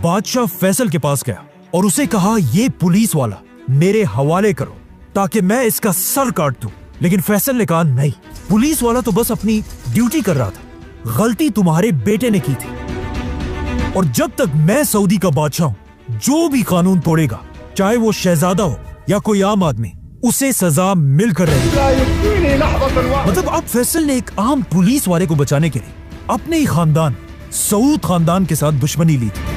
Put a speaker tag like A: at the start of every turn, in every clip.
A: बादशाह फैसल के पास गया और उसे कहा, ये पुलिस वाला मेरे हवाले करो ताकि मैं इसका सर काट दूं। लेकिन फैसल ने कहा, नहीं, पुलिस वाला तो बस अपनी ड्यूटी कर रहा था, गलती तुम्हारे बेटे ने की थी, और जब तक मैं सऊदी का बादशाह हूं, जो भी कानून तोड़ेगा, चाहे वो शहजादा हो या कोई आम आदमी, उसे सजा मिलकर रहेगी। मतलब अब फैसल ने एक आम पुलिस वाले को बचाने के लिए अपने ही खानदान सऊद खानदान के साथ दुश्मनी ली थी।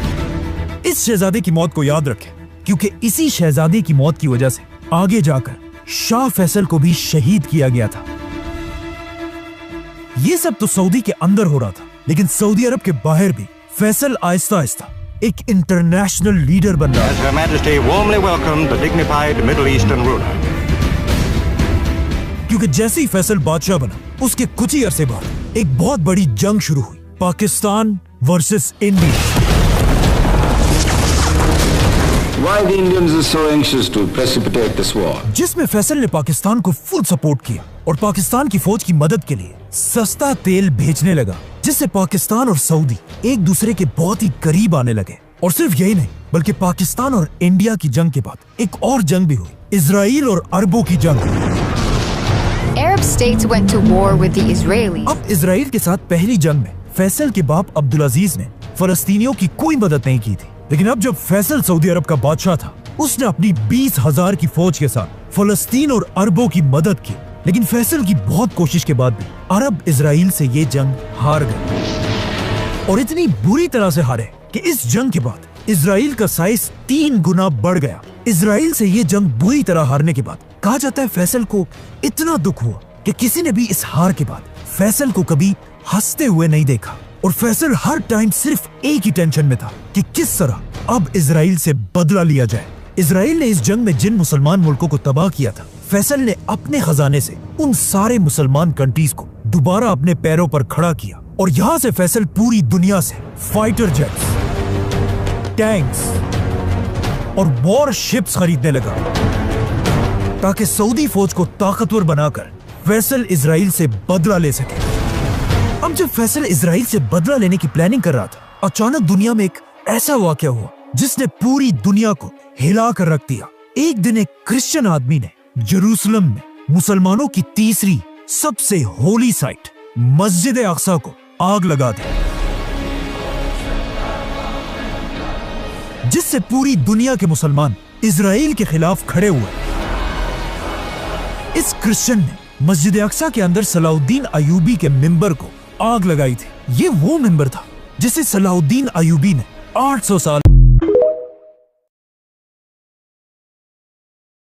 A: इस शहजादे की मौत को याद रखें, क्योंकि इसी शहजादे की मौत की वजह से आगे जाकर शाह फैसल को भी शहीद किया गया था। ये सब तो सऊदी के अंदर हो रहा था, लेकिन सऊदी अरब के बाहर भी फैसल आहिस्ता आहिस्ता एक इंटरनेशनल लीडर बन रहा है।
B: Her Majesty warmly welcomed the dignified Middle Eastern ruler.
A: क्योंकि जैसे ही फैसल बादशाह बना, उसके कुछ ही अरसे बाद एक बहुत बड़ी जंग शुरू हुई, Pakistan versus India.
C: Why the Indians are so anxious to precipitate this war?
A: जिसमें फैसल ने पाकिस्तान को फुल सपोर्ट किया और पाकिस्तान की फौज की मदद के लिए सस्ता तेल भेजने लगा, जिससे पाकिस्तान और सऊदी एक दूसरे के बहुत ही करीब आने लगे। और सिर्फ यही नहीं, बल्कि पाकिस्तान और इंडिया की जंग के बाद एक और जंग भी हुई, इजराइल और अरबों की जंग।
D: Arab states went to war with the Israelis.
A: अब इजराइल के साथ पहली जंग में फैसल के बाप अब्दुल अजीज ने फलस्तीनियों की कोई मदद नहीं की थी, लेकिन अब जब फैसल सऊदी अरब का बादशाह था, उसने अपनी 20,000 की फौज के साथ फलस्तीन और अरबों की मदद की। लेकिन फैसल की बहुत कोशिश के बाद भी अरब इजराइल से ये जंग हार गए, और इतनी बुरी तरह से हारे कि इस जंग के बाद इजराइल का साइज 3 गुना बढ़ गया। इजराइल से ये जंग बुरी तरह हारने के बाद कहा जाता है फैसल को इतना दुख हुआ कि किसी ने भी इस हार के बाद फैसल को कभी हंसते हुए नहीं देखा, और फैसल हर टाइम सिर्फ एक ही टेंशन में था कि किस तरह अब इजराइल से बदला लिया जाए। इजराइल ने इस जंग में जिन मुसलमान मुल्कों को तबाह किया था, फैसल ने अपने खजाने से उन सारे मुसलमान कंट्रीज को दोबारा अपने पैरों पर खड़ा किया, और यहाँ से फैसल पूरी दुनिया से फाइटर जेट्स, टैंक्स और वॉर शिप्स खरीदने लगा, ताकि सऊदी फौज को ताकतवर बनाकर फैसल इजराइल से बदला ले सके। अब जब फैसल इजराइल से बदला लेने की प्लानिंग कर रहा था, अचानक दुनिया में एक ऐसा वाकया हुआ जिसने पूरी दुनिया को हिला कर रख दिया। एक दिन एक क्रिश्चियन आदमी ने जेरूसलम में मुसलमानों की तीसरी सबसे होली साइट मस्जिद अक्सा को आग लगा दी, जिससे पूरी दुनिया के मुसलमान इजराइल के खिलाफ खड़े हुए। इस क्रिश्चियन ने मस्जिद अक्सा के अंदर सलाउद्दीन अयूबी के मिंबर को आग लगाई थी। ये वो मिंबर था जिसे सलाउद्दीन अयूबी ने 800 साल